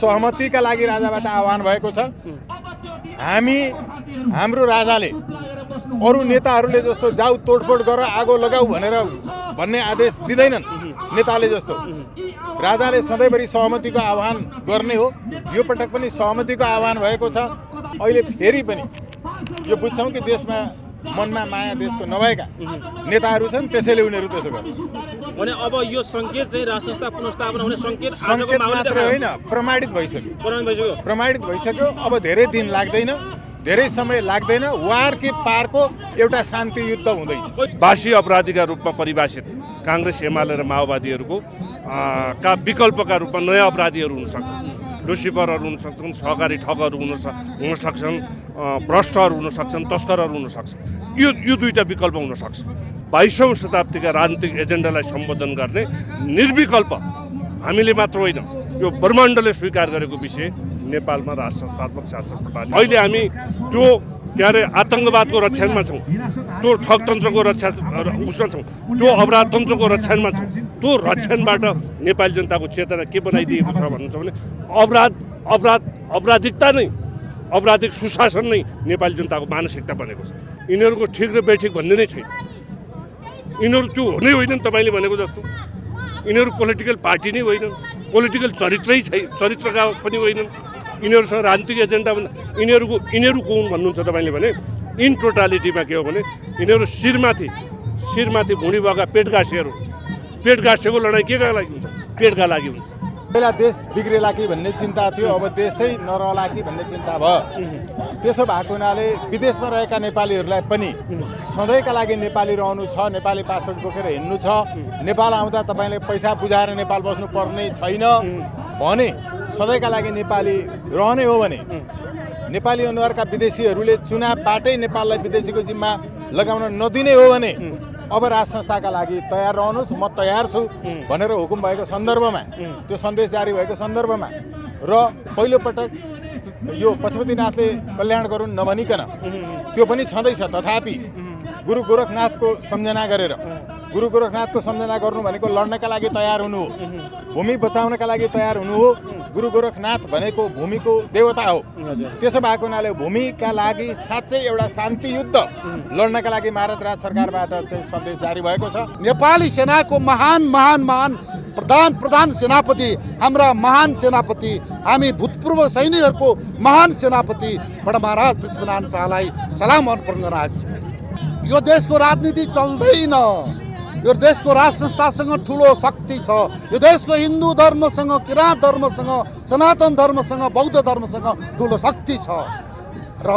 सहमतिका लागि राजाबाट आह्वान भएको छ। हाम्रो राजाले अरू नेताहरूले जस्तो जाऊ तोडफोड गर आगो लगाऊ भन्ने आदेश दिँदैनन्। नेताले जस्तो राजाले सधैँभरि सहमतिको आह्वान गर्ने हो। यो पटक पनि सहमतिको आह्वान भएको छ। अहिले फेरि पनि यो बुझ्छौँ कि देशमा मनमा माया देशको नभएका नेताहरू छन्, त्यसैले उनीहरू त्यसो गर्छ भने अब यो संकेत चाहिँ राष्ट्र संस्था पुनर्स्थापना हुने संकेत मात्र होइन, प्रमाणित भइसक्यो। अब धेरै दिन लाग्दैन, धेरै समय लाग्दैन। वार कि पारको एउटा शान्ति युद्ध हुँदैछ। बासी अपराधीका रूपमा परिभाषित काङ्ग्रेस एमाले र माओवादीहरूको का विकल्पका रूपमा नयाँ अपराधीहरू हुन सक्छन्। लुसिफरहरू हुन सक्छन्, सहकारी ठगहरू हुन सक्छन्, भ्रष्टहरू हुन सक्छन्, तस्करहरू हुन सक्छन्। यो दुईटा विकल्प हुन सक्छ। 22औं शताब्दीका राजनीतिक एजेन्डालाई सम्बोधन गर्ने निर्विकल्प हामीले मात्र होइन, यो ब्रह्माण्डले स्वीकार गरेको विषय नेपालमा राष्ट्र संस्थात्मक शासन प्रणाली। अहिले हामी त्यो आतङ्कवादको रक्षणमा छौँ, त्यो ठगतन्त्रको उसमा छौँ, त्यो अपराध तन्त्रको रक्षणमा छौँ। त्यो रक्षणबाट नेपाली जनताको चेतना के बनाइदिएको छ भन्नुहुन्छ भने अपराधिकता नै, अपराधिक सुशासन नै नेपाली जनताको मानसिकता बनेको छ। यिनीहरूको ठिक र बेठिक भन्ने नै छैन। यिनीहरू त्यो हुनै होइनन् तपाईँले भनेको जस्तो। यिनीहरू पोलिटिकल पार्टी नै होइनन्, पोलिटिकल चरित्रका पनि होइनन्। यिनीहरूसँग राजनीतिक एजेन्डा यिनीहरू को हुन् भन्नुहुन्छ तपाईँले भने इन टोटालिटीमा के हो भने यिनीहरू शिरमाथि भुँडी भएका पेट गाँसेको लडाइँ केका लागि हुन्छ? पेटका लागि हुन्छ। पहिला देश बिग्रेला कि भन्ने चिन्ता थियो, अब देशै नरहला कि भन्ने चिन्ता भयो। त्यसो भएको हुनाले विदेशमा रहेका नेपालीहरूलाई पनि सधैँका लागि नेपाली रहनु छ, नेपाली पासपोर्ट बोकेर हिँड्नु छ, नेपाल आउँदा तपाईँले पैसा बुझाएर नेपाल बस्नु पर्ने छैन भने, सधैँका लागि नेपाली रहने हो भने नेपाली अनुहारका विदेशीहरूले चुनावबाटै नेपाललाई विदेशीको जिम्मा लगाउन नदिने हो भने अब राष्ट्र संस्थाका लागि तयार रहनुहोस्, म तयार छु भनेर हुकुम भएको सन्दर्भमा, त्यो सन्देश जारी भएको सन्दर्भमा र पहिलोपटक यो पशुपतिनाथले कल्याण गरून् नभनिकन त्यो पनि छँदैछ। तथापि गुरु गोरखनाथको सम्झना गरेर, गुरु गोरखनाथको सम्झना गर्नु भनेको लड्नका लागि तयार हुनु हो, भूमि बचाउनका लागि तयार हुनु हो। गुरु गोरखनाथ भनेको भूमिको देवता हो। त्यसो भएको हुनाले भूमिका लागि साँच्चै एउटा शान्ति युद्ध लड्नका लागि भारत राज्य सरकारबाट चाहिँ सन्देश जारी भएको छ। नेपाली सेनाको महान प्रधान सेनापति, हाम्रा महान सेनापति, हामी भूतपूर्व सैनिकहरूको महान सेनापति बडा महाराज पृथ्वीनारायण शाहलाई सलाम अर्पण गर्न आएको छु। यो देशको राजनीति चल्दैन। यो देशको राज संस्थासँग ठुलो शक्ति छ। यो देशको हिन्दू धर्मसँग, किराँत धर्मसँग, सनातन धर्मसँग, बौद्ध धर्मसँग ठुलो शक्ति छ। र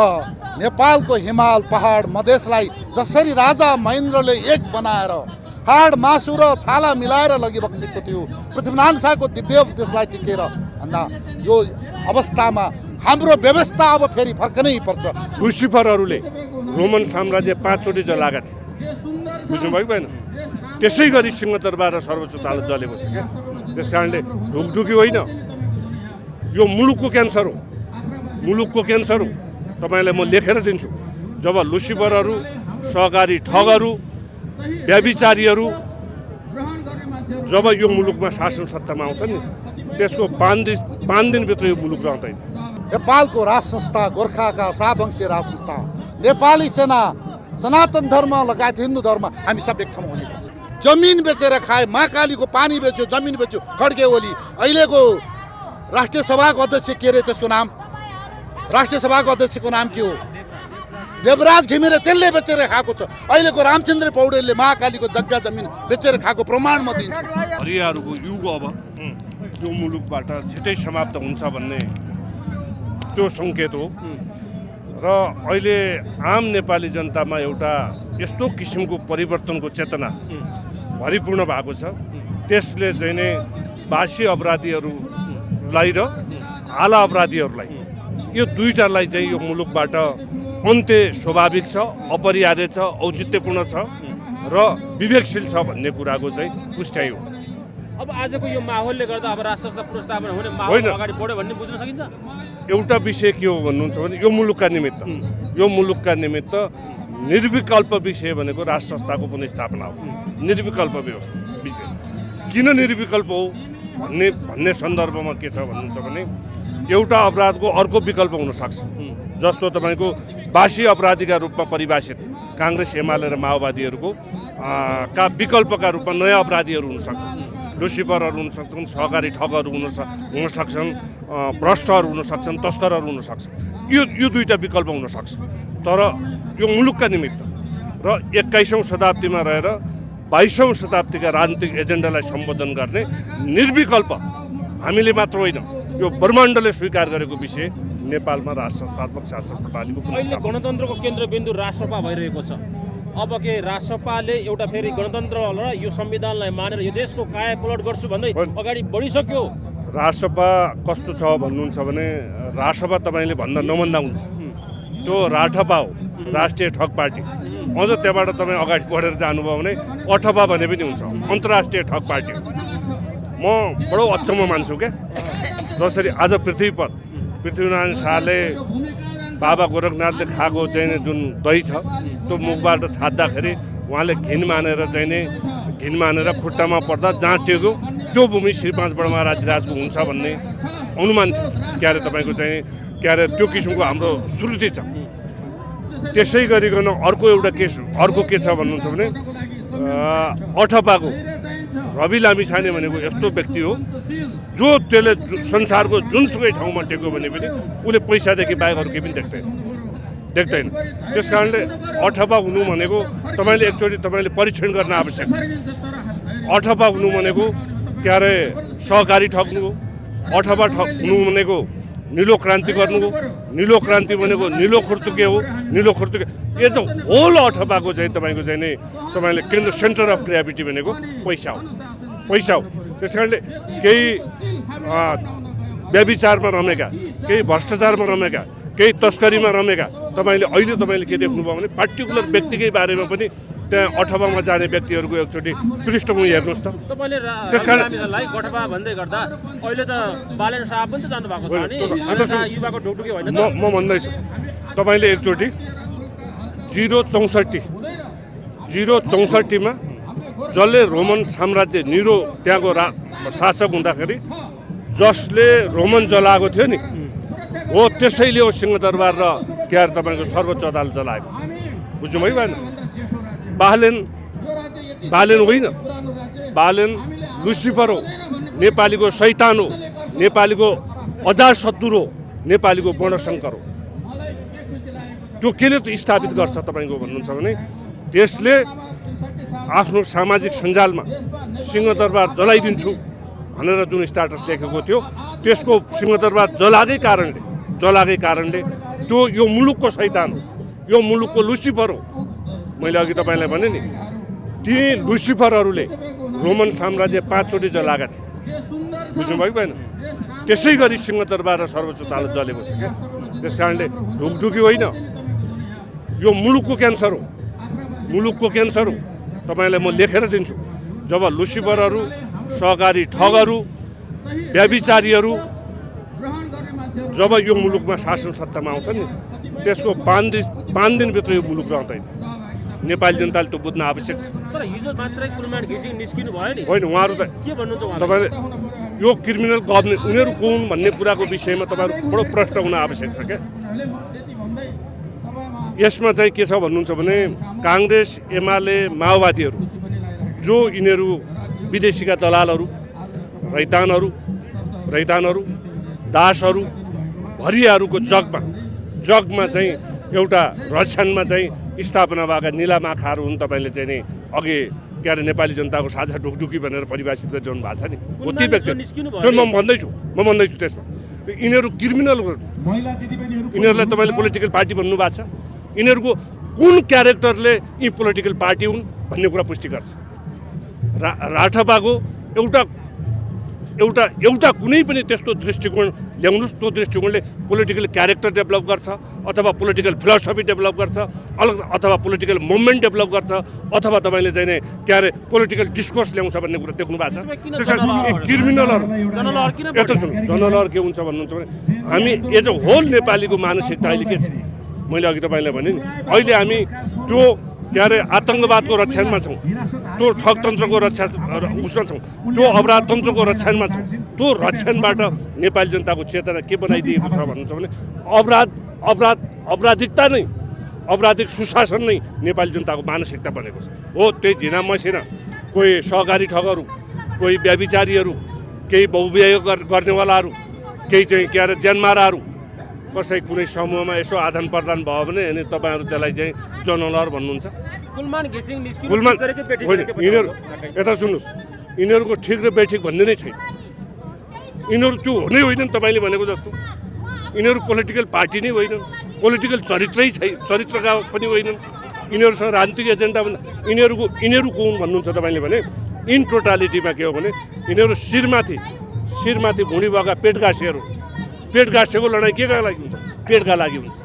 नेपालको हिमाल पहाड मधेसलाई जसरी राजा महेन्द्रले एक बनाएर हाड मासु र छाला मिलाएर लगी बक्सेको थियो, पृथ्वीनारायण शाहको दिव्य उपदेशलाई टिकेर भन्दा यो अवस्थामा हाम्रो व्यवस्था अब फेरि फर्कनै पर्छ। लुसिफरहरूले रोमन साम्राज्य 5 चोटि जलाएका थिए, बुझ्नुभयो कि भएन? त्यसै गरी सिंहदरबार र सर्वोच्च अदालत जलेको छ क्या। त्यस कारणले ढुकढुकी होइन, यो मुलुकको क्यान्सर हो, मुलुकको क्यान्सर हो। तपाईँलाई म लेखेर दिन्छु। जब लुसिफरहरू, सहकारी ठगहरू, व्यभिचारीहरू जब यो मुलुकमा शासन सत्तामा आउँछन् नि, त्यसको 5 दिनभित्र यो मुलुक रहँदैन। नेपालको राज संस्था, गोर्खाका शाहवंशी राज संस्था, नेपाली सेना, सनातन धर्म लगायत हिन्दू धर्म हामी सब एक ठाउँमा हुनुपर्छ। जमिन बेचेर खाए, महाकालीको पानी बेच्यो, जमिन बेच्यो, खड्गे ओली। अहिलेको राष्ट्रिय सभाको अध्यक्ष के अरे त्यसको नाम? राष्ट्रिय सभाको अध्यक्षको नाम के हो? देवराज घिमिरे, त्यसले बेचेर खाएको छ। अहिलेको रामचन्द्र पौडेलले महाकालीको जग्गा जमिन बेचेर खाएको प्रमाण म दिन्छु। हरियाहरूको युग अब यो मुलुकबाट छिटै समाप्त हुन्छ भन्ने त्यो सङ्केत हो। र अहिले आम नेपाली जनतामा एउटा यस्तो किसिमको परिवर्तनको चेतना भरिपूर्ण भएको छ। त्यसले चाहिँ नै बासी अपराधीहरूलाई र आला अपराधीहरूलाई, यो दुईटालाई चाहिँ यो मुलुकबाट अन्त्य स्वाभाविक छ, अपरिहार्य छ, औचित्यपूर्ण छ र विवेकशील छ भन्ने कुराको चाहिँ पुष्टाइ हो। अब आजको यो माहौलले गर्दा अब राष्ट्र संस्था पुनर्स्थापना हुने माहौल अगाडि बढ्यो भन्ने बुझ्न सकिन्छ। एउटा विषय के हो भन्नुहुन्छ भने यो मुलुकका निमित्त निर्विकल्प विषय भनेको राष्ट्र संस्थाको पुनर्स्थापना हो। निर्विकल्प विषय किन निर्विकल्प हो भन्ने सन्दर्भमा के छ भन्नुहुन्छ भने एउटा अपराधको अर्को विकल्प हुनसक्छ। जस्तो तपाईँको बासी अपराधीका रूपमा परिभाषित काङ्ग्रेस एमाले र माओवादीहरूको का विकल्पका रूपमा नयाँ अपराधीहरू हुनसक्छन्। लुसिफरहरू हुन सक्छन्, सहकारी ठगहरू हुन सक्छन्, भ्रष्टहरू हुन सक्छन्, तस्करहरू हुन सक्छन्। यो दुईटा विकल्प हुनसक्छ। तर यो मुलुकका निमित्त र 21औं शताब्दीमा रहेर 22औं शताब्दीका राजनीतिक एजेन्डालाई सम्बोधन गर्ने निर्विकल्प हामीले मात्र होइन, यो ब्रह्माण्डले स्वीकार गरेको विषय नेपालमा राष्ट्र संस्थात्मक शासन प्रणालीको अहिले गणतन्त्रको केन्द्रबिन्दु राष्ट्रसभा भइरहेको छ। अब के राष्ट्रसभाले एउटा फेरि गणतन्त्र र यो संविधानलाई मानेर यो देशको कायापलट गर्छु भन्दै अगाडि बढिसक्यो। राष्ट्रसभा कस्तो छ भन्नुहुन्छ भने राष्ट्रसभा तपाईँले भन्दा नभन्दा हुन्छ। त्यो राठपा हो, राष्ट्रिय ठग पार्टी। अझ त्यहाँबाट तपाईँ अगाडि बढेर जानुभयो भने अठपा भने पनि हुन्छ, अन्तर्राष्ट्रिय ठग पार्टी। म बडो अचम्म मान्छु क्या, जसरी आज पृथ्वीनारायण शाहले बाबा गोरखनाथले खाएको चाहिँ जुन दही छ त्यो मुखबाट छाड्दाखेरि उहाँले घिन मानेर खुट्टामा पर्दा जहाँ टेक्यो त्यो भूमि श्री 5 बडमहाराजको हुन्छ भन्ने अनुमान थियो। क्यारे तपाईँको चाहिँ क्यारे त्यो किसिमको हाम्रो श्रुति छ। त्यसै गरिकन अर्को के छ भन्नुहुन्छ भने अठपाको रवि लामिछाने भनेको यस्तो व्यक्ति हो जो त्यसले संसारको जुनसुकै ठाउँमा टेक्यो भने पनि उसले पैसादेखि बाहेक अरू केही पनि देख्दैन। त्यस कारणले अठपा हुनु भनेको तपाईँले एकचोटि तपाईँले परीक्षण गर्न आवश्यक छ। अठपा हुनु भनेको के अरे सहकारी ठग्नु हो, अठपा हुनु भनेको निलो क्रान्ति गर्नु हो, निलो क्रान्ति भनेको निलो खुर्तुके हो, निलो खुर्तुके एज अ होल अठपाको चाहिँ तपाईँको चाहिँ नि तपाईँले केन्द्र सेन्टर अफ ग्राभिटी भनेको पैसा हो। त्यस कारणले केही व्यभिचारमा रमेका, केही भ्रष्टाचारमा रमेका, केही तस्करीमा रमेका तपाईँले के देख्नुभयो भने पार्टिकुलर व्यक्तिकै बारेमा पनि त्यहाँ अठपामा जाने व्यक्तिहरूको एकचोटि पृष्ठभूमि हेर्नुहोस् त। तपाईँले रामीलाई गठबा भन्दै गर्दा अहिले त बालेन शाह पनि त जानुभएको छ नि, युवाको ढुकढुकी होइन। म भन्दैछु तपाईँले एकचोटि 064मा जसले रोमन साम्राज्य निरो त्यहाँको शासक हुँदाखेरि जसले रोमन जलाएको थियो नि हो त्यसैले हो सिंहदरबार र के अरे तपाईँको सर्वोच्च अदालत जलाएको। बुझ्नु है भएन? बालेन होइन, बालेन लुसिफर हो, नेपालीको शैतान हो, नेपालीको अजातशत्रु हो, नेपालीको वर्णशङ्कर हो। त्यो केले त स्थापित गर्छ तपाईँको भन्नुहुन्छ भने त्यसले आफ्नो सामाजिक सञ्जालमा सिंहदरबार जलाइदिन्छु भनेर जुन स्ट्याटस लेखेको थियो त्यसको सिंहदरबार जलाएकै कारणले त्यो यो मुलुकको शैतान हो, यो मुलुकको लुसिफर हो। मैले अघि तपाईँलाई भने नि ती लुसिफरहरूले रोमन साम्राज्य 5 चोटि जलाएका थिए। बुझ्नुभयो भएन? त्यसै गरी सिंहदरबार र सर्वोच्च अदालत जलेको छ क्या। त्यस कारणले ढुकढुकी होइन, यो मुलुकको क्यान्सर हो। तपाईँलाई म लेखेर दिन्छु, जब लुसिफरहरू, सहकारी ठगहरू, व्यभिचारीहरू जब यो मुलुकमा शासन सत्तामा आउँछ नि त्यसको 5 दिनभित्र यो मुलुक रहँदैन। नेपाली जनताले त्यो बुझ्न आवश्यक छ। तर हिजो मात्रै कुलमान घिसिङ निस्किनु भयो नि। होइन, उहाँहरू त के भन्नुहुन्छ तपाईँले यो क्रिमिनल गभर्नेन्स उनीहरू कुन भन्ने कुराको विषयमा तपाईँहरू बडो प्रश्न हुन आवश्यक छ क्या। यसमा चाहिँ के छ भन्नुहुन्छ भने काङ्ग्रेस, एमाले, माओवादीहरू जो यिनीहरू विदेशीका दलालहरू, रैतानहरू, दासहरू, भरियाहरूको जगमा चाहिँ एउटा रक्षणमा चाहिँ स्थापना भएका निलाम आँखाहरू हुन्। तपाईँले चाहिँ नि अघि के अरे नेपाली जनताको साझा ढुकढुकी भनेर परिभाषित गरिरहनु भएको छ नि, हो ती व्यक्ति म भन्दैछु त्यसमा यिनीहरू क्रिमिनल हो। यिनीहरूलाई तपाईँले पोलिटिकल पार्टी भन्नु भएको छ। यिनीहरूको कुन क्यारेक्टरले यी पोलिटिकल पार्टी हुन् भन्ने कुरा पुष्टि गर्छ। राठपाको एउटा कुनै पनि त्यस्तो दृष्टिकोण ल्याउनुहोस्, त्यो दृष्टिकोणले पोलिटिकल क्यारेक्टर डेभलप गर्छ अथवा पोलिटिकल फिलोसफी डेभलप गर्छ अथवा पोलिटिकल मुभमेन्ट डेभलप गर्छ अथवा तपाईँले चाहिँ नि के अरे पोलिटिकल डिस्कोर्स ल्याउँछ भन्ने कुरा देख्नु भएको छ। क्रिमिनलहरू जनलहर के हुन्छ भन्नुहुन्छ भने हामी एज अ होल नेपालीको मानसिकता अहिले के छ मैले अघि तपाईँलाई भने नि अहिले हामी त्यो के अरे आतङ्कवादको रक्षणमा छौँ, त्यो ठगतन्त्रको रक्षा उसमा छौँ, त्यो अपराध तन्त्रको रक्षणमा छौँ। त्यो रक्षणबाट नेपाली जनताको चेतना के बनाइदिएको छ भन्नुहुन्छ भने अपराधिकता नै, अपराधिक सुशासन नै नेपाली जनताको मानसिकता बनेको छ। हो त्यही झिना मसिना कोही सहकारी ठगहरू, कोही व्यभिचारीहरू, केही बहुविवाह गर्नेवालाहरू, केही चाहिँ के अरे ज्यानमाराहरू कसै कुनै समूहमा यसो आदान प्रदान भयो भने अनि तपाईँहरू त्यसलाई चाहिँ जनलर भन्नुहुन्छ। यिनीहरू यता सुन्नुहोस्, यिनीहरूको ठिक र बेठिक भन्ने नै छैन। यिनीहरू त्यो हुनै होइनन् तपाईँले भनेको जस्तो। यिनीहरू पोलिटिकल पार्टी नै होइनन्, पोलिटिकल चरित्रै छैन, चरित्रका पनि होइनन्। यिनीहरूसँग राजनीतिक एजेन्डा यिनीहरू को हुन् भन्नुहुन्छ तपाईँले भने इन टोटालिटीमा के हो भने यिनीहरू शिरमाथि भुँडी भएका पेट गाँसेको लडाइँ के का लागि हुन्छ? पेटका लागि हुन्छ।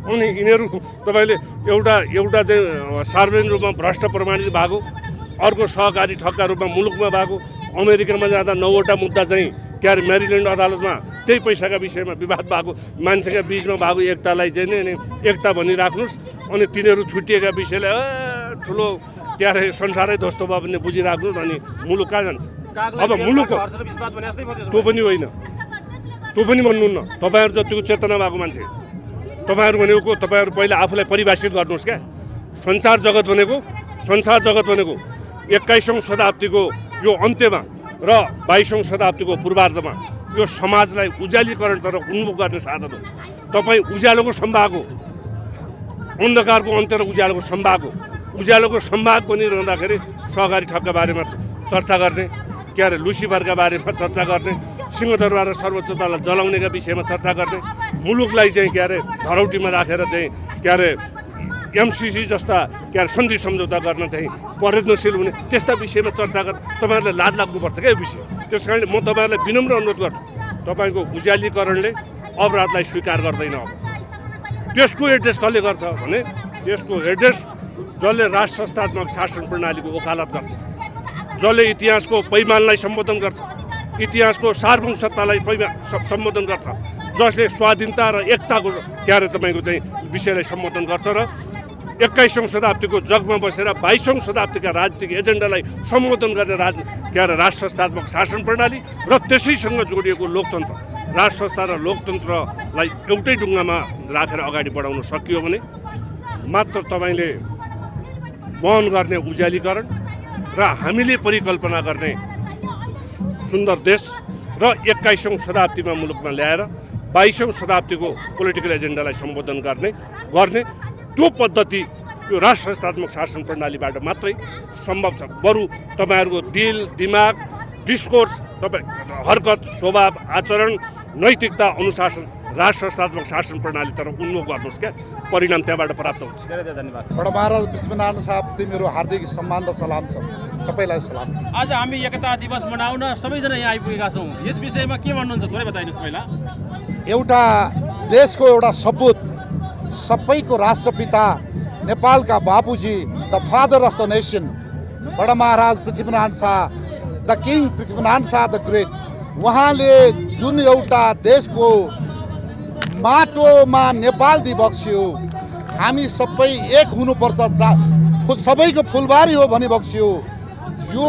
अनि यिनीहरू तपाईँले एउटा चाहिँ सार्वजनिक रूपमा भ्रष्ट प्रमाणित भएको, अर्को सहकारी ठगका रूपमा मुलुकमा भएको, अमेरिकामा जाँदा 9वटा मुद्दा चाहिँ के अरे मेरील्यान्ड अदालतमा त्यही पैसाका विषयमा विवाद भएको, मान्छेका बिचमा भएको एकतालाई चाहिँ नि एकता भनिराख्नुहोस्। अनि तिनीहरू छुट्टिएका विषयलाई ठुलो के अरे संसारै ध्वस्त भयो भने बुझिराख्नुहोस्। अनि मुलुक कहाँ जान्छ? अब मुलुकको त्यो पनि होइन, त्यो पनि भन्नुहुन्न। तपाईँहरू जतिको चेतना भएको मान्छे, तपाईँहरू भनेको तपाईँहरू पहिला आफूलाई परिभाषित गर्नुहोस् क्या। संसार जगत भनेको 21औं शताब्दीको यो अन्त्यमा र 22औं शताब्दीको पूर्वार्धमा यो समाजलाई उज्यालीकरण तर्फ उन्मुख गर्ने साधन हो। तपाईँ उज्यालोको सम्भाग हो, अन्धकारको अन्त्य र उज्यालोको सम्भाग बनिरहँदाखेरि सहकारी ठगका बारेमा चर्चा गर्ने, के अरे लुसिफरका बारेमा चर्चा गर्ने, सिंहदरबार र सर्वोच्च अदालत जलाउनेका विषयमा चर्चा गर्ने, मुलुकलाई चाहिँ के अरे धरौटीमा राखेर चाहिँ के अरे एमसिसी जस्ता के अरे सन्धि सम्झौता गर्न चाहिँ प्रयत्नशील हुने त्यस्ता विषयमा चर्चा गर्न तपाईँहरूलाई लाज लाग्नुपर्छ क्या यो विषय। त्यस कारणले म तपाईँहरूलाई विनम्र अनुरोध गर्छु, तपाईँको उज्यालीकरणले अपराधलाई स्वीकार गर्दैन। अब त्यसको एड्रेस कसले गर्छ भने त्यसको एड्रेस जसले राष्ट्र संस्थात्मक शासन प्रणालीको वकालत गर्छ, जसले इतिहासको पैमानलाई सम्बोधन गर्छ, इतिहासको सार्वभौम सत्तालाई सम्बोधन गर्छ, जसले स्वाधीनता र एकताको के अरे तपाईँको चाहिँ विषयलाई सम्बोधन गर्छ र 21औं शताब्दीको जगमा बसेर 22औं शताब्दीका राजनीतिक एजेन्डालाई सम्बोधन गर्ने के अरे राष्ट्र संस्थात्मक शासन प्रणाली र त्यसैसँग जोडिएको लोकतन्त्र, राष्ट्र संस्था र लोकतन्त्रलाई एउटै ढुङ्गामा राखेर अगाडि बढाउन सकियो भने मात्र तपाईँले वहन गर्ने उज्यालीकरण र हामीले परिकल्पना गर्ने सुन्दर देश र 21औं शताब्दीमा मुलुकमा ल्याएर 22औं शताब्दीको पोलिटिकल एजेन्डालाई सम्बोधन गर्ने त्यो पद्धति यो राष्ट्र संस्थात्मक शासन प्रणालीबाट मात्रै सम्भव छ। बरु तपाईँहरूको दिल, दिमाग, डिस्कोर्स, तपाईँ हरकत, स्वभाव, आचरण, नैतिकता, अनुशासन राष्ट्र संस्थात्मक शासन प्रणाली तरफ उन्मुख गर्नुहोस् क्या, परिणाम त्यहाँबाट प्राप्त हुन्छ। धेरै धेरै धन्यवाद। बडा महाराज पृथ्वीनारायण साहबप्रति मेरो हार्दिक सम्मान र सलाम छ। तपाईँलाई सलाम। आज हामी एकता दिवस मनाउन सबैजना यहाँ आइपुगेका छौँ, यस विषयमा के भन्नुहुन्छ थोरै बताइदिनुहोस् पहिला। एउटा देशको एउटा सपूत, सबैको राष्ट्रपिता नेपालका बापुजी, the father of the nation, बडा महाराज Prithvinarayan Shah, the king Prithvinarayan Shah the great, उहाँले जुन एउटा देशको माटोमा नेपाल दिबक्स्यो, हामी सबै एक हुनुपर्छ, सबैको फुलबारी हो भनी बक्स्यो। यो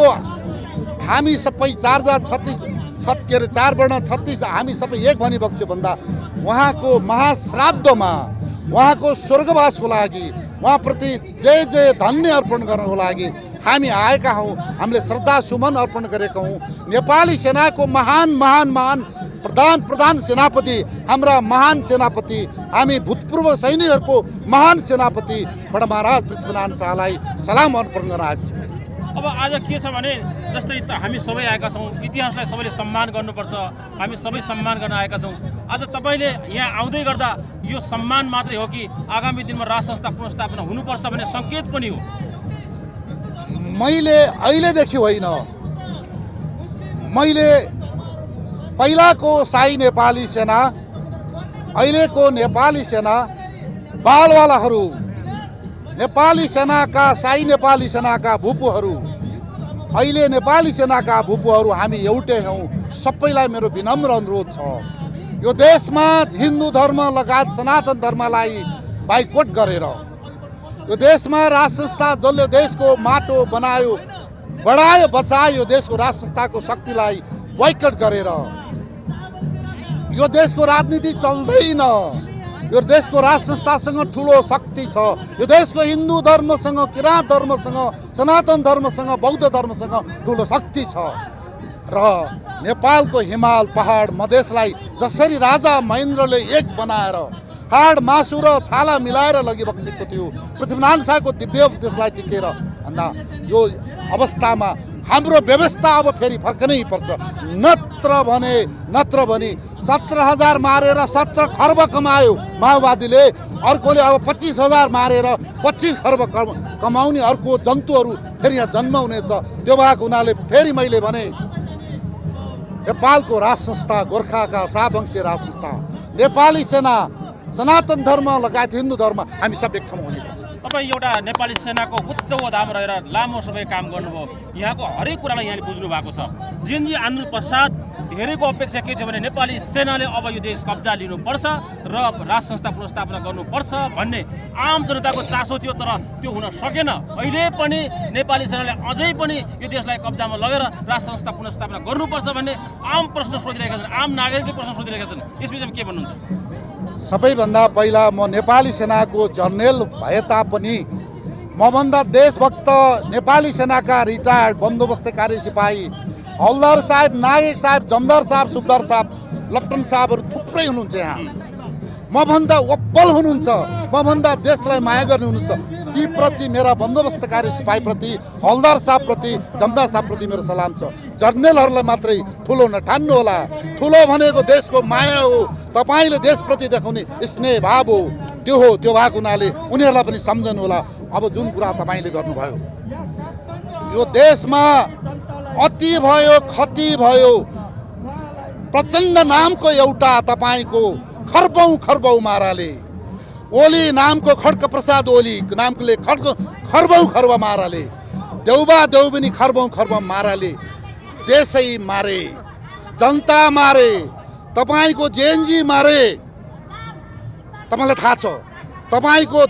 हामी सबै 4 वर्ण 36 हामी सबै एक भनी बक्स्यो भन्दा उहाँको महाश्राद्धमा, उहाँको स्वर्गवासको लागि, उहाँप्रति जय जय धन्य अर्पण गर्नको लागि हामी आएका हौँ। हामीले श्रद्धा सुमन अर्पण गरेका हौँ। नेपाली सेनाको महान प्रधान सेनापति, हाम्रा महान सेनापति, हामी भूतपूर्व सैनिकहरूको महान सेनापति बडा महाराज पृथ्वीनारायण शाहलाई सलाम अर्पण गर्न आएको छु। अब आज के छ भने जस्तै हामी सबै आएका छौँ, इतिहासलाई सबैले सम्मान गर्नुपर्छ, हामी सबै सम्मान गर्न आएका छौँ। आज तपाईँले यहाँ आउँदै गर्दा यो सम्मान मात्रै हो कि आगामी दिनमा राष्ट्र संस्था पुनर्स्थापना हुनुपर्छ भन्ने सङ्केत पनि हो? मैले अहिलेदेखि होइन, मैले पहिलाको शाही नेपाली सेना, अहिलेको नेपाली सेना, बालवालाहरू, नेपाली सेनाका शाही नेपाली सेनाका भूपुहरू, अहिले नेपाली सेनाका भूपुहरू हामी एउटै हौँ। सबैलाई मेरो विनम्र अनुरोध छ, यो देशमा हिन्दू धर्म लगायत सनातन धर्मलाई बाइकआउट गरेर यो देशमा राज संस्था जसले देशको माटो बनायो, बढायो, बचायो, यो देशको राज संस्थाको शक्तिलाई बोइकट गरेर यो देशको राजनीति चल्दैन। यो देशको राज संस्थासँग ठुलो शक्ति छ। यो देशको हिन्दू धर्मसँग, किराँत धर्मसँग, सनातन धर्मसँग, बौद्ध धर्मसँग ठुलो शक्ति छ। र नेपालको हिमाल पहाड मधेसलाई जसरी राजा महेन्द्रले एक बनाएर हाड मासु र छाला मिलाएर लगिबसेको थियो, पृथ्वीनारायण शाहको दिव्य उपदेशलाई टिकेर भन्दा यो अवस्थामा हाम्रो व्यवस्था अब फेरि फर्कनै पर्छ। नत्र भने 17,000 मारेर 17 खर्ब कमायो माओवादीले, अर्कोले अब 25,000 मारेर 25 खर्ब कमाउने अर्को जन्तुहरू फेरि यहाँ जन्म हुनेछ। त्यो भएको हुनाले फेरि मैले भने नेपालको राज संस्था, गोर्खाका शाहवंशी राज संस्था, नेपाली सेना, सनातन धर्म लगायत हिन्दू धर्म हामी सब एक ठाउँमा हुनुपर्छ। तपाईँ एउटा नेपाली सेनाको उच्च ओहदामा रहेर लामो समय काम गर्नुभयो, यहाँको हरेक कुरालाई यहाँले बुझ्नु भएको छ। जेएनजी आन्दोलन पश्चात धेरैको अपेक्षा के थियो भने नेपाली सेनाले अब यो देश कब्जा लिनुपर्छ र राज संस्था पुनर्स्थापना गर्नुपर्छ भन्ने आम जनताको चासो थियो, तर त्यो हुन सकेन। अहिले पनि नेपाली सेनाले अझै पनि यो देशलाई कब्जामा लगेर राज संस्था पुनर्स्थापना गर्नुपर्छ भन्ने आम प्रश्न सोधिरहेका छन्, आम नागरिकले प्रश्न सोधिरहेका छन्। यसमा के भन्नुहुन्छ? सबैभन्दा पहिला म नेपाली सेनाको जर्नल भए तापनि मभन्दा देशभक्त नेपाली सेनाका रिटायर्ड बन्दोबस्त कार्य सिपाही हौलदार साहब, नायक साहब, जमदार साहब, सुबदार साहब, लेफ्टनन्ट साहबहरू थुप्रै हुनुहुन्छ। यहाँ मभन्दा अब्बल हुनुहुन्छ, मभन्दा देशलाई माया गर्ने हुनुहुन्छ। ती प्रति मेरा बन्दोबस्त कार्य सिपाहीप्रति, हौलदार साहबप्रति, जमदार साहबप्रति मेरो सलाम छ। जर्नलहरूलाई मात्रै ठुलो नठान्नु होला। ठुलो भनेको देशको माया हो, तपाईँले देशप्रति देखाउने स्नेह भाव हो। त्यो हो, त्यो भएको हुनाले उनीहरूलाई पनि सम्झनु होला। अब जुन कुरा तपाईँले गर्नुभयो, यो देशमा अति भयो, खती भयो। प्रचण्ड नामको एउटा तपाईँको खर्बौँ माराले, ओली नामको खड्क प्रसाद ओली नामले खर्बौँ माराले, देउबा देउबिनी खर्बौँ माराले देशै मारे, जनता मारे, तपाईँको जेएनजी मारे। तपाईँलाई थाहा छ, तपाईँको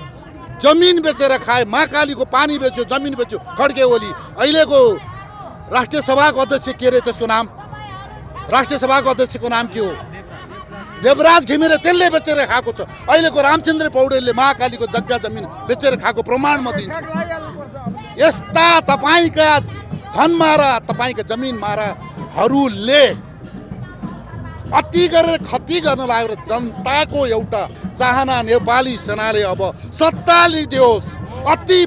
जमिन बेचेर खाए, महाकालीको पानी बेच्यो, जमिन बेच्यो खड्के ओली। अहिलेको राष्ट्रिय सभाको अध्यक्ष के अरे त्यसको नाम? राष्ट्रिय सभाको अध्यक्षको नाम के हो? देवराज घिमिरे, त्यसले बेचेर खाएको छ। अहिलेको रामचन्द्र पौडेलले महाकालीको जग्गा जमिन बेचेर खाएको प्रमाण म दिन्छु। यस्ता तपाईँका धन मारा, तपाईँका जमिन माराहरूले अति गरेर खती गर्न लागेर जनताको एउटा चाहना नेपाली सेनाले अब सत्ता लिदियोस्, अति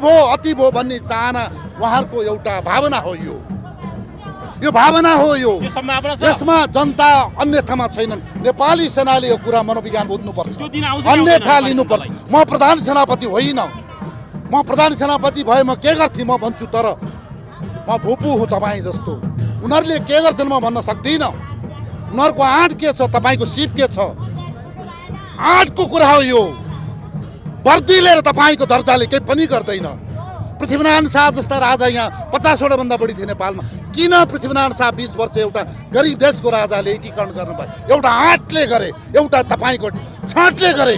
भो भन्ने चाहना उहाँहरूको एउटा भावना हो। यो भावना हो। यसमा जनता अन्यथामा छैनन्। नेपाली सेनाले यो कुरा मनोविज्ञान बुझ्नुपर्छ, अन्यथा लिनुपर्छ। म प्रधान सेनापति होइन, म प्रधान सेनापति भए म के गर्थेँ म भन्छु, तर म भुपु हुँ तपाईँ जस्तो। उनीहरूले के गर्छन् म भन्न सक्दिनँ। उनीहरूको आँट के छ, तपाईँको सिप के छ, आँटको कुरा हो यो। वर्दी लिएर तपाईँको दर्जाले केही पनि गर्दैन। पृथ्वीनारायण शाह जस्ता राजा यहाँ 50वटा भन्दा बढी थिए नेपालमा। किन पृथ्वीनारायण शाह 20 वर्ष एउटा गरिब देशको राजाले एकीकरण गर्नुभयो? एउटा आँटले गरे, एउटा तपाईँको छाँटले गरे।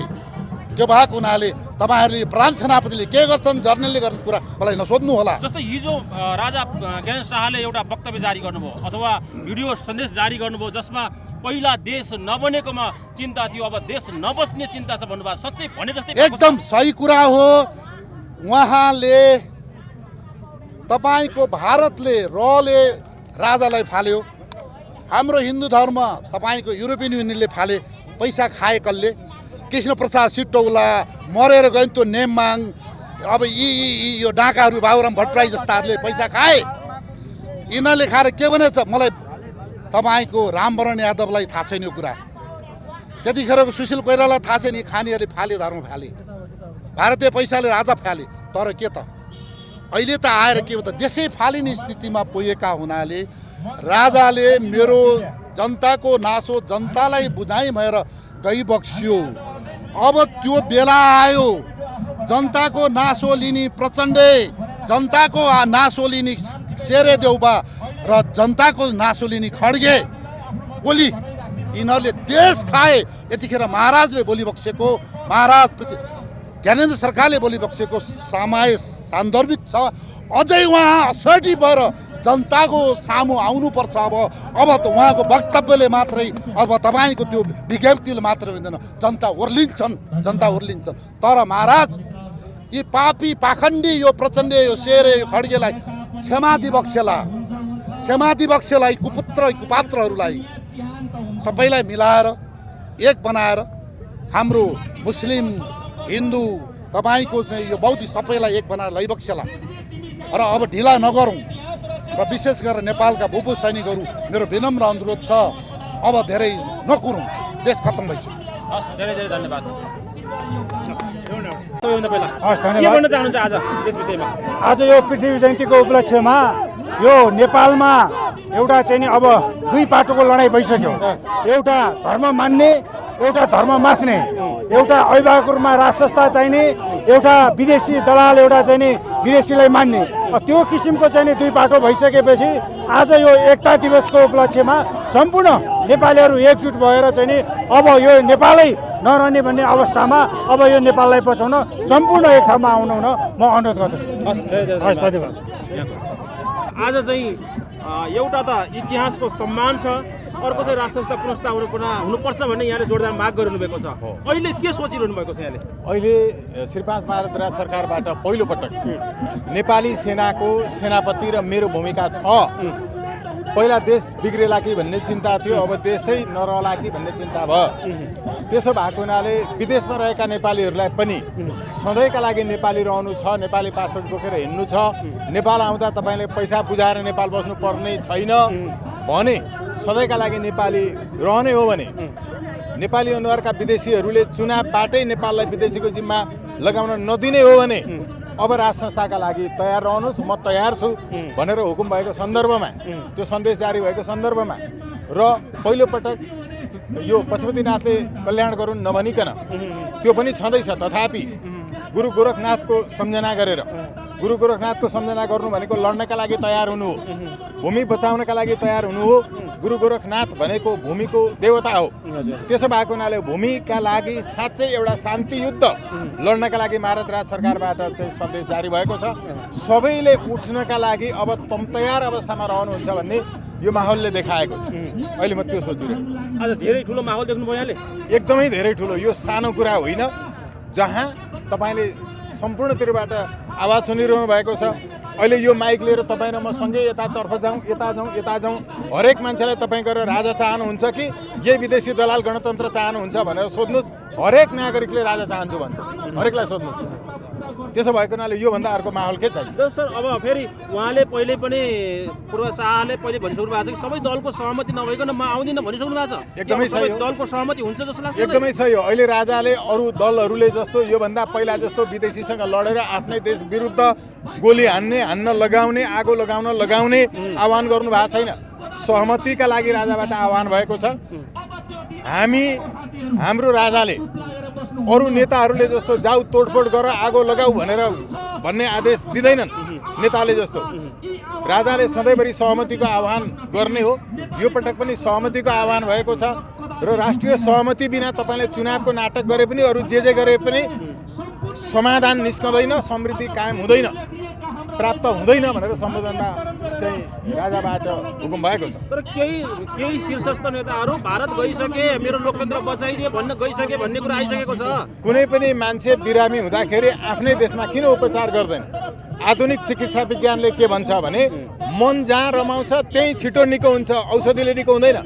त्यो भएको हुनाले तपाईँहरूले प्रधान सेनापतिले के गर्छन्, जर्नलले गर्ने कुरा मलाई नसोध्नु होला। जस्तै हिजो राजा ज्ञानेन्द्र शाहले एउटा वक्तव्य जारी गर्नुभयो अथवा भिडियो सन्देश जारी गर्नुभयो, जसमा पहिला देश नबनेकोमा चिन्ता थियो, अब देश नबस्ने चिन्ता छ भन्नुभयो। सच्चै भने जस्तै एकदम सही कुरा हो। उहाँले तपाईँको भारतले रले राजालाई फाल्यो, हाम्रो हिन्दू धर्म तपाईँको युरोपियन युनियनले फाले। पैसा खाए कसले? कृष्ण प्रसाद सिटौला मरेर गयो त्यो नेममाङ, अब यो डाकाहरू बाबुराम भट्टराई जस्ताहरूले पैसा खाए। यिनीहरूले खाएर के भनेछ मलाई तपाईँको रामवरण यादवलाई थाहा छैन यो कुरा, त्यतिखेरको सुशील कोइराला थाहा छैन। खानेहरूले फाले, धर्म फाले, भारतीय पैसाले राजा फाले। तर के त अहिले त आएर के हो त, देशै फालिने स्थितिमा पुगेका हुनाले राजाले मेरो जनताको नासो जनतालाई बुझाइ भएर गइबक्स्यो। अब त्यो बेला आयो, जनताको नासो लिने प्रचण्डे, जनताको नासो लिने शेरे देउबा र जनताको नासो लिने खड्गे ओली, यिनीहरूले देश खाए। यतिखेर महाराजले बोलिबक्सेको, महाराज ज्ञानेन्द्र सरकारले बोलिबक्सेको समय सान्दर्भिक छ। अझै उहाँ असर्टिभ भएर जनताको सामु आउनुपर्छ। अब त उहाँको वक्तव्यले मात्रै, अब तपाईँको त्यो विज्ञप्तिले मात्रै हुँदैन, जनता ओर्लिन्छन्। तर महाराज, यी पापी पाखण्डी, यो प्रचण्ड, यो शेरे, यो खड्गेलाई क्षमा दिबक्सेलाई कुपात्रहरूलाई सबैलाई मिलाएर एक बनाएर हाम्रो मुस्लिम, हिन्दू, तपाईँको चाहिँ यो बौद्ध सबैलाई एक बनाएर लैबक्सेला। र अब ढिला नगरौँ। र विशेष गरेर नेपालका भूपू सैनिकहरू, मेरो विनम्र अनुरोध छ, अब धेरै नकुरौँ, देश खत्तम भइसक्यो। हस्, धेरै धेरै धन्यवाद। सबैभन्दा पहिला हस्, के धन्यवाद। भन्न चाहनुहुन्छ आज यस विषयमा? आज यो पृथ्वी जयन्तीको उपलक्ष्यमा यो नेपालमा एउटा चाहिँ नि अब दुई पाटोको लडाइँ भइसक्यो। एउटा धर्म मान्ने, एउटा धर्म मास्ने, एउटा अभिभावक रूपमा राज संस्था चाहिने, एउटा विदेशी दलाल, एउटा चाहिँ नि विदेशीलाई मान्ने, त्यो किसिमको चाहिँ नि दुई पाटो भइसकेपछि आज यो एकता दिवसको उपलक्ष्यमा सम्पूर्ण नेपालीहरू एकजुट भएर चाहिँ नि अब यो नेपालै नरहने भन्ने अवस्थामा अब यो नेपाललाई बचाउन सम्पूर्ण एक ठाउँमा आउनु हुन म अनुरोध गर्दछु। हस्, धेरै धेरै हस्, धन्यवाद। आज चाहिँ एउटा त इतिहासको सम्मान छ, अर्को चाहिँ राष्ट्र संस्था पुनः हुनुपर्छ भन्ने यहाँले जोरदार माग गरिरहनु भएको छ। अहिले के सोचिरहनु भएको छ यहाँले? अहिले श्री 5 महारथ राज सरकारबाट पहिलोपटक नेपाली सेनाको सेनापति र मेरो भूमिका छ। पहिला देश बिग्रेला कि भन्ने चिन्ता थियो, अब देशै नरहला कि भन्ने चिन्ता भयो। त्यसो भएको हुनाले विदेशमा रहेका नेपालीहरूलाई पनि सधैँका लागि नेपाली रहनु छ, नेपाली पासपोर्ट बोकेर हिँड्नु छ, नेपाल आउँदा तपाईँले पैसा बुझाएर नेपाल बस्नु पर्ने छैन भने, सधैँका लागि नेपाली रहने हो भने, नेपाली अनुहारका विदेशीहरूले चुनावबाटै नेपाललाई विदेशीको जिम्मा लगाउन नदिने हो भने अब राज संस्थाका लागि तयार रहनुहोस्, म तयार छु भनेर हुकुम भएको सन्दर्भमा, त्यो सन्देश जारी भएको सन्दर्भमा र पहिलोपटक यो पशुपतिनाथले कल्याण गरून् नभनिकन त्यो पनि छँदैछ। तथापि गुरु गोरखनाथको सम्झना गरेर, गुरु गोरखनाथको सम्झना गर्नु भनेको लड्नका लागि तयार हुनु हो, भूमि बचाउनका लागि तयार हुनु हो। गुरु गोरखनाथ भनेको भूमिको देवता हो। त्यसो भएको हुनाले भूमिका लागि साँच्चै एउटा शान्ति युद्ध लड्नका लागि महारथ राज सरकारबाट चाहिँ सन्देश जारी भएको छ। सबैले उठ्नका लागि अब तयार अवस्थामा रहनुहुन्छ भन्ने यो माहौलले देखाएको छ। अहिले म त्यो सोचिरहेको। आज धेरै ठुलो माहौल देख्नुभयो यहाँले? एकदमै धेरै ठुलो, यो सानो कुरा होइन। जहाँ तपाईँले सम्पूर्णतिरबाट आवाज सुनिरहनु भएको छ। अहिले यो माइक लिएर तपाईँ र म सँगै यतातर्फ जाउँ, यता जाउँ, हरेक मान्छेलाई तपाईँ गरेर राजा चाहनुहुन्छ कि यही विदेशी दलाल गणतन्त्र चाहनुहुन्छ भनेर सोध्नुहोस्। हरेक नागरिकले राजा चाहन्छु भन्छ, हरेकलाई सोध्नुहोस्। त्यसो भएको हुनाले योभन्दा अर्को माहौल के चाहियो? तर सर, अब फेरि उहाँले पहिले पनि पूर्व शाहले पहिले भनिसक्नु भएको छ कि सबै दलको सहमति नभइकन म आउँदिनँ भनिसक्नु भएको छ। एकदमै सही हो। दलको सहमति हुन्छ जस्तो लाग्छ? एकदमै सही हो। अहिले राजाले अरू दलहरूले जस्तो योभन्दा पहिला जस्तो विदेशीसँग लडेर आफ्नै देश विरुद्ध गोली हान्न लगाउने, आगो लगाउने आह्वान गर्नु भएको छैन। सहमतिका लागि राजाबाट आह्वान भएको छ। हाम्रो राजाले अरू नेताहरूले जस्तो जाऊ तोडफोड गर, आगो लगाऊ भन्ने आदेश दिँदैनन् नेताले जस्तो। राजाले सधैँभरि सहमतिको आह्वान गर्ने हो। यो पटक पनि सहमतिको आह्वान भएको छ र राष्ट्रिय सहमति बिना तपाईँले चुनावको नाटक गरे पनि, अरू जे गरे पनि समाधान निस्कँदैन, समृद्धि कायम हुँदैन, प्राप्त हुँदैन भनेर सम्बोधनमा चाहिँ राजाबाट हुकुम भएको छ। तर केही शीर्षस्थ नेताहरू भारत गइसके, मेरो लोकतन्त्र बचाइदिए भन्न गइसके भन्ने कुरा आइसकेको छ। कुनै पनि मान्छे बिरामी हुँदाखेरि आफ्नै देशमा किन उपचार गर्दैन? आधुनिक चिकित्सा विज्ञानले के भन्छ भने मन जहाँ रमाउँछ त्यही छिटो निको हुन्छ, औषधिले निको हुँदैन।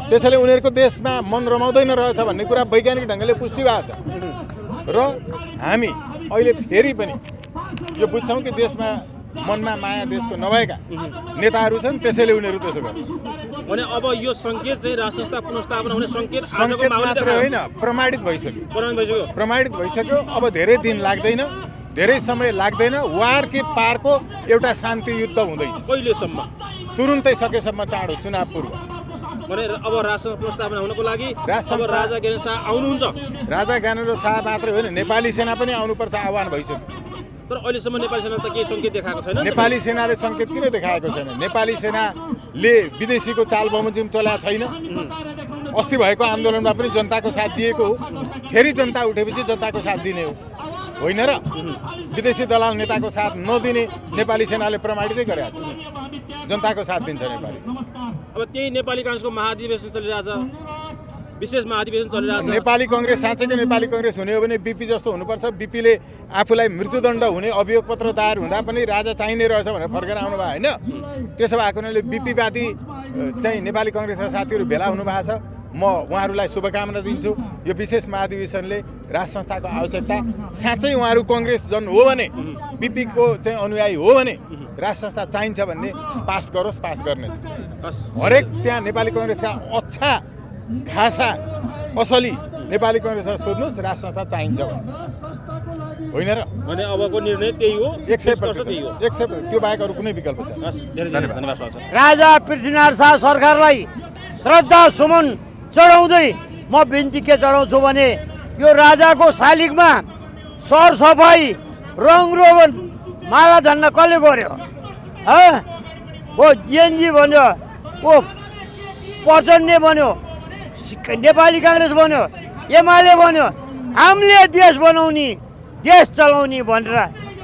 त्यसैले उनीहरूको देशमा मन रमाउँदैन रहेछ भन्ने कुरा वैज्ञानिक ढङ्गले पुष्टि भएको छ। र हामी अहिले फेरि पनि यो बुझ्छौँ कि देशमा मनमा माया देशको नभएका नेताहरू छन्, त्यसैले उनीहरू त्यसो गर्छ भने अब यो सङ्केत चाहिँ राष्ट्र संस्था पुनर्स्थापना हुने सङ्केत मात्र होइन, प्रमाणित भइसक्यो। अब धेरै दिन लाग्दैन, धेरै समय लाग्दैन। वार कि पारको एउटा शान्ति युद्ध हुँदैछ। कहिलेसम्म? तुरुन्तै सकेसम्म चाँडो, चुनाव पूर्व। भने अब राष्ट्र पुनर्स्थापना हुनको लागि अब राजा ज्ञानेन्द्र शाह आउनुहुन्छ। राजा ज्ञानेन्द्र शाह मात्रै होइन, नेपाली सेना पनि आउनुपर्छ, आह्वान भइसक्यो। तर अहिलेसम्म नेपाली सेना त केही सङ्केत देखाएको छैन। नेपाली सेनाले सङ्केत किन देखाएको छैन? नेपाली सेनाले विदेशीको चाल बमोजिम चलाएको छैन। अस्ति भएको आन्दोलनमा पनि जनताको साथ दिएको हो। फेरि जनता उठेपछि जनताको साथ दिने हो। होइन र विदेशी दलाल नेताको साथ नदिने नेपाली सेनाले प्रमाणितै गरेको छ जनताको साथ दिन्छ नेपाली सेना अब त्यही नेपाली काङ्ग्रेसको महाधिवेशन चलिरहेछ विशेष महाधिवेशन चलिरहेछ नेपाली कांग्रेस साँच्चैकै नेपाली कांग्रेस हुने हो भने बीपी जस्तो हुनुपर्छ बीपीले आफूलाई मृत्युदण्ड हुने अभियोग पत्र दायर हुँदा पनि राजा चाहिने रहेछ भनेर फर्केर आउनु भयो होइन त्यसो भएको हुनाले बीपीवादी चाहिँ नेपाली कांग्रेसका साथीहरू भेला हुनु भएको छ म उहाँहरूलाई शुभकामना दिन्छु यो विशेष महाधिवेशनले राज संस्थाको आवश्यकता साँच्चै उहाँहरू कांग्रेस जन हो भने बीपीको चाहिँ अनुयायी हो भने राज संस्था चाहिन्छ भन्ने पास गरोस् पास गर्नेछ हरेक त्यहाँ नेपाली कांग्रेसका अच्छा खासा असली नेपाली कांग्रेसलाई सोध्नुहोस् राज संस्था चाहिन्छ भन्छ होइन र भने अबको निर्णय त्यही हो 100% त्यो बाहेक अरू कुनै विकल्प छैन धेरै धेरै धन्यवाद छ राजा पृथ्वीनारायण शाह सरकारलाई श्रद्धा सुमन चढाउँदै म बिन्ती के चढाउँछु भने यो राजाको शालिगमा सरसफाई रङरोगन माला धन्न कसले गर्यो हो जेएनजी भन्यो ओ प्रचण्डले भन्यो नेपाली कांग्रेस भन्यो एमाले भन्यो हामीले देश बनाउने देश चलाउने भनेर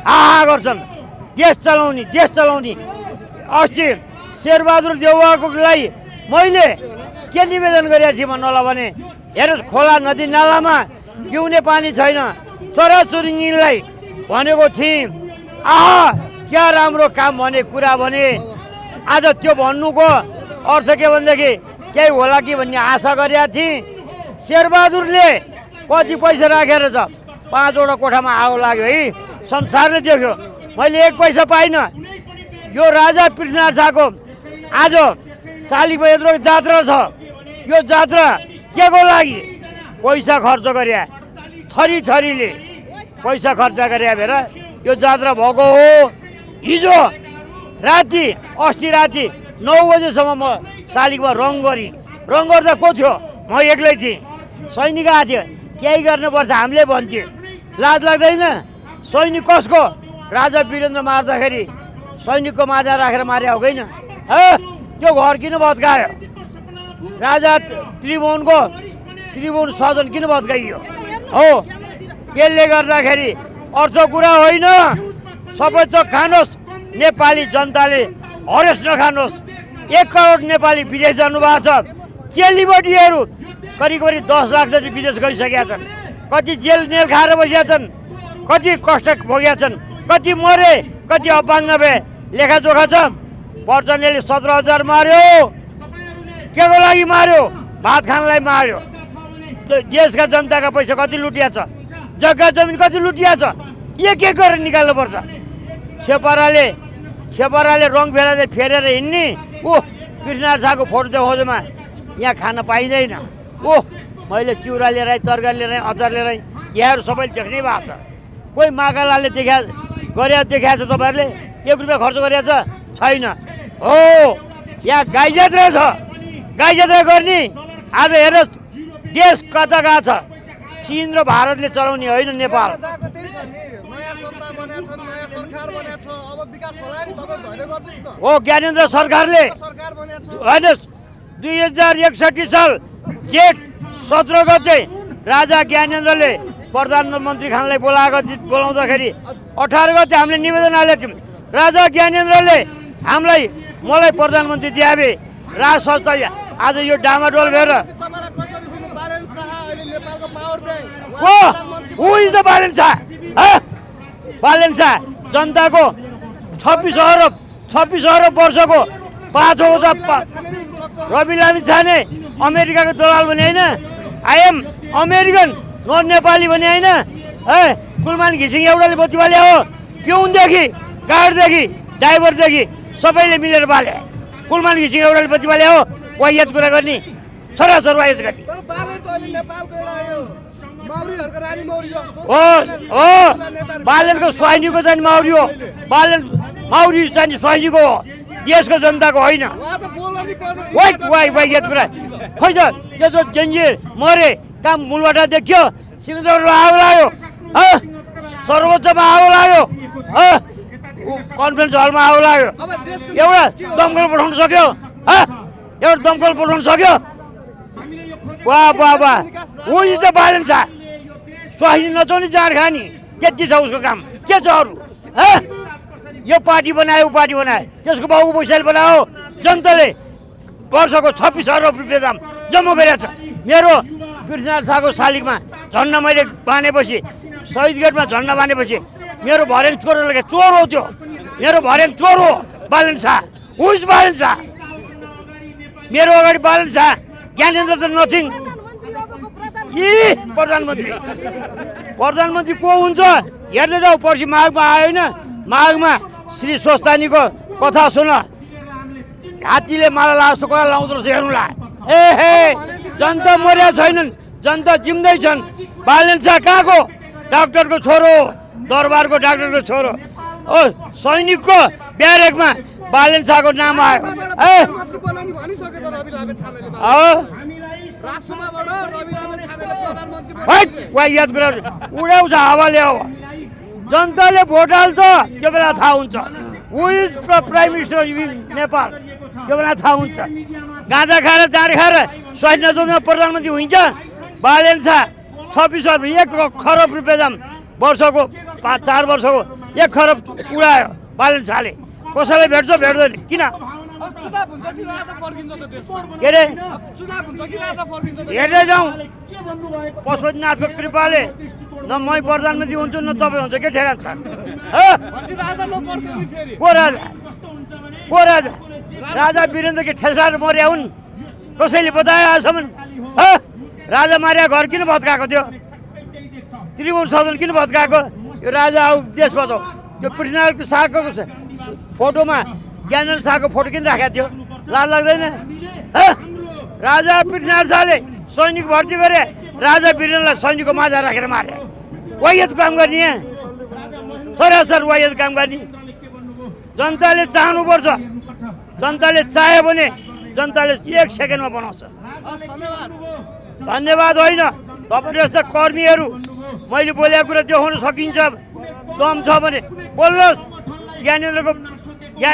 आहा गर्छन् देश चलाउने अस्ति शेरबहादुर देउवाको लागि मैले के निवेदन गरेको थिएँ भन्नु होला भने हेर्नुहोस् खोला नदी नालामा पिउने पानी छैन चराचुरुङ्गीलाई भनेको थिएँ आहा क्या राम्रो काम भने कुरा भने आज त्यो भन्नुको अर्थ के भनेदेखि केही होला कि भन्ने आशा गरेका थिएँ शेरबहादुरले कति पैसा राखेर छ 5 वटा कोठामा आगो लाग्यो है संसारले देख्यो मैले 1 पैसा पाइनँ यो राजा पृथ्वीनारायण शाहको आज शालिगमा यत्रो जात्रा छ यो जात्रा के को लागि पैसा खर्च गरे थरीले पैसा खर्च गरे भएर यो जात्रा भएको हो हिजो राति अस्ति राति 9 बजेसम्म म शालिगमा रङ गर्दा को थियो म एक्लै थिएँ सैनिक आएको थियो केही गर्नुपर्छ हामीले भन्थ्यो लाज लाग्दैन सैनिक कसको राजा वीरेन्द्र मार्दाखेरि सैनिकको माजा राखेर मारे हो होइन त्यो घर किन भत्कायो राजा त्रिभुवन सदन किन भत्काइयो हो त्यसले गर्दाखेरि अर्थ कुरा होइन सबै थोक खानुहोस् नेपाली जनताले हरेस नखानुहोस् 1 करोड नेपाली विदेश जानुभएको छ चेलीबटीहरू करिब 10 लाख जति विदेश गइसकेका छन् कति जेल नेल खाएर बसेका छन् कति कष्ट भोगेका छन् कति मरे कति अपाङ्ग भए लेखाजोखा छ प्रचण्डले 17,000 मार्यो के को लागि मार्यो भात खानलाई मार्यो देशका जनताका पैसा कति लुटिया छ जग्गा जमिन कति लुटिया छ एक गरेर निकाल्नुपर्छ छेपाराले रङ फेरेर हिँड्ने पृथ्वीनारायण शाहको फोटो देखाउँदैमा यहाँ खान पाइँदैन मैले चिउरा लिएर आएँ तरकारी लिएर आएँ अचार लिएर आएँ यहाँहरू सबैले देख्नै भएको छ कोही माकालालले देखाएको छ तपाईँहरूले 1 रुपियाँ खर्च गरेको छैन हो यहाँ गाई जात्रा छ गाई जात्रा गर्ने आज हेर्नुहोस् देश कता गएको छ चीन र भारतले चलाउने होइन नेपाल हो ज्ञानेन्द्र सरकारले हेर्नुहोस् 2061 साल जेठ 17 गते राजा ज्ञानेन्द्रले प्रधानमन्त्री खानलाई बोलाउँदाखेरि 18 गते हामीले निवेदन हालेको थियौँ राजा ज्ञानेन्द्रले मलाई प्रधानमन्त्री दिए राज संस्था आज यो डामाडोल भएर बालेन शाह जनताको 26 अरब वर्षको 5 रवि लामी छाने अमेरिकाको दलाल भने होइन I am American non Nepali भने होइन कुलमान घिसिङ एउटाले बत्ती बाले हो पिउनदेखि गार्डदेखि ड्राइभरदेखि सबैले मिलेर बाले कुलमान घिसिङ एउटाले बत्ती बाले हो वाहियात कुरा गर्ने सरासर वाहियात गर्ने हो बालेनको स्वाइनीको चाहिँ माउरी हो माउरी चाहिँ स्वाइनीको हो देशको जनताको होइन वाहियात कुरा खोइ त त्यसो जन्जिर मरे काम मूलबाट देखियो सिंहदरबारमा आगो लाग्यो सर्वोच्चमा आगो लाग्यो कन्फरेन्स हलमा आगो लाग्यो एउटा दमकल पठाउन सक्यो वाह वाह वाह उही त बालेन शाह स्वाहिनी नचाउने जाँड खाने त्यति छ उसको काम के छ अरू यो पार्टी बनायो ऊ पार्टी बनायो त्यसको बाउको पैसाले बनायो जनताले वर्षको 26 अरब रुपियाँ दाम जम्मा गरेको छ मेरो पृथ्वीनारायण शाहको शालिगमा झन्डा मैले बाँधेपछि शहीद गेटमा झन्डा बाँधेपछि मेरो भर्याङ चोर लगे चोर हो त्यो मेरो भर्याङ चोर हो बालन शाह हुइज बालन शाह मेरो अगाडि बालन शाह ज्ञानेन्द्र त नथिङ प्रधानमन्त्री को हुन्छ हेर्दै जाऊ पर्सि माघमा आयो होइन माघमा श्री स्वस्तानीको कथा सुन हात्तीले माला लास्तो कला लाउँदो रहेछ हेर्नुला जनता मर्या छैनन् जनता जिउँदै छन् बालन शाह कहाँको डाक्टरको छोरो दरबारको डाक्टरको छोरो ओ सैनिकको ब्यारेकमा बालन शाहको नाम आयो याद गरेर उडाउँछ हावाले अब जनताले भोट हाल्छ त्यो बेला थाहा हुन्छ हु इज प्राइम मिनिस्टर नेपाल त्यो बेला थाहा हुन्छ गाँजा खाएर जाँड खाएर शहीद नजरमा प्रधानमन्त्री हुन्छ बालन शाह 26 अर्ब 1 खरब रुपियाँ दाम वर्षको 4 वर्षको 1 खरब उडायो बालन शाहले कसैलाई भेट्छ भेट्दैन किन के अरे हेर्दै जाउँ पशुपतिनाथको कृपाले न मै प्रधानमन्त्री हुन्छु न तपाईँ हुन्छ के ठेगान छ को राजा राजा वीरेन्द्र के ठेसार मर्या हुन् कसैले बतायो आजसम्म राजा मार्या घर किन भत्काएको थियो त्रिभुवन सदन किन भत्काएको यो राजा आऊ देश बचाऊ त्यो पृथ्वीनारायण शाहको फोटोमा ज्ञानेन्द्र शाहको फोटो किन राखेको थियो लाज लाग्दैन राजा पृथ्वीनारायण शाहले सैनिक भर्ती गरे राजा वीरेन्द्रलाई सैनिकको माझा राखेर मारे वाहियत काम गर्ने सरासर वाहियत काम गर्ने जनताले चाहनुपर्छ जनताले चाह्यो भने जनताले 1 सेकेन्डमा बनाउँछ धन्यवाद होइन तपाईँ जस्ता कर्मीहरू मैले बोलेको कुरा देखाउन सकिन्छ दम छ भने बोल्नुहोस् ज्ञानेन्द्रको 61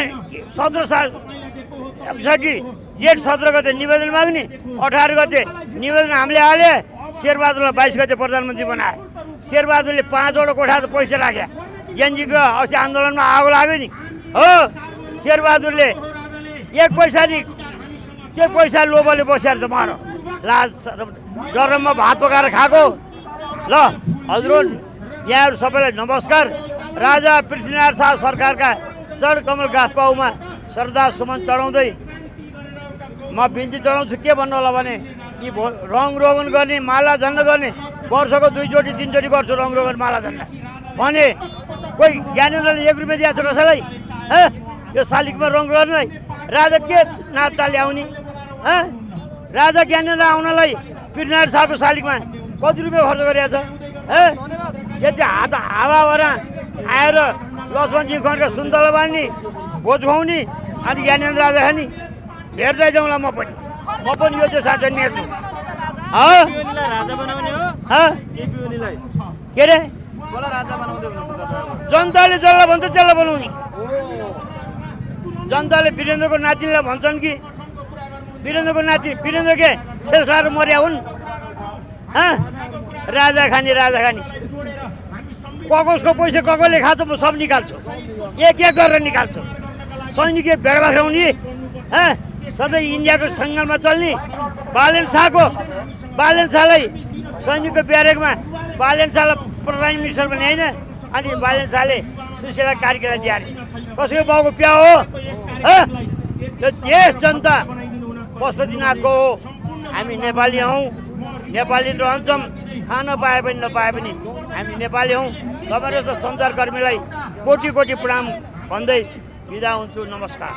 जेठ 17 गते निवेदन माग्ने 18 गते निवेदन हामीले हाले शेरबहादुरलाई 22 गते प्रधानमन्त्री बनाए शेरबहादुरले 5 वटा कोठा पैसा राखे जेनजीको अस्ति आन्दोलनमा आगो लाग्यो नि हो शेरबहादुरले 1 पैसा नि त्यो पैसा लोभले बसेर त मारो लाज गरममा भात पकाएर खाएको ल हजुर यहाँहरू सबैलाई नमस्कार राजा पृथ्वीनारायण शाह सरकारका चढकमल गाछपाउमा श्रद्धा सुमन चढाउँदै म बिन्ती चढाउँछु के भन्नु होला भने यी रङ रोगन गर्ने माला झन्डा गर्ने वर्षको 2 चोटि 3 चोटि गर्छु रङ रोगन माला झन्डा भने कोही ज्ञानेन्द्रले 1 रुपियाँ दिएको छ कसैलाई यो शालिगमा रङ गर्नलाई राजा के नाच्दा ल्याउने राजा ज्ञानेन्द्र आउनलाई पृथ्वीनारायण शाहको शालिगमा कति रुपियाँ खर्च गरेको छ यति हावावरा आएर लक्ष्मणजी खड्का सुन्तला बाँड्ने भोज खुवाउने अनि ज्ञानेन्द्र राजा खाने हेर्दै जाउँला म पनि यो चाहिँ साथै नेर्छु के अरे जनताले जसलाई भन्छ त्यसलाई बनाउने जनताले वीरेन्द्रको नातिनीलाई भन्छन् कि वीरेन्द्रको नाति वीरेन्द्र के शेरशाह मर्या हुन् राजा खाने कसको पैसा कसले खान्छ म सब निकाल्छु एक गरेर निकाल्छु सैनिक भेड बाख्रा हुने सधैँ इन्डियाको सङ्घमा चल्ने बालन शाहलाई सैनिकको ब्यारेकमा बालन शाहलाई प्राइम मिनिस्टर पनि होइन अनि बालन शाहले सुशीला कार्कीलाई दिए कसैको बाउको प्या हो त्यो देश जनता पशुपतिनाथको हो हामी नेपाली हौँ नेपाली रहन्छौँ खान पाए पनि नपाए पनि हामी नेपाली हौँ तपाईँ जस्तो सञ्चारकर्मीलाई कोटी प्रणाम भन्दै बिदा हुन्छु नमस्कार।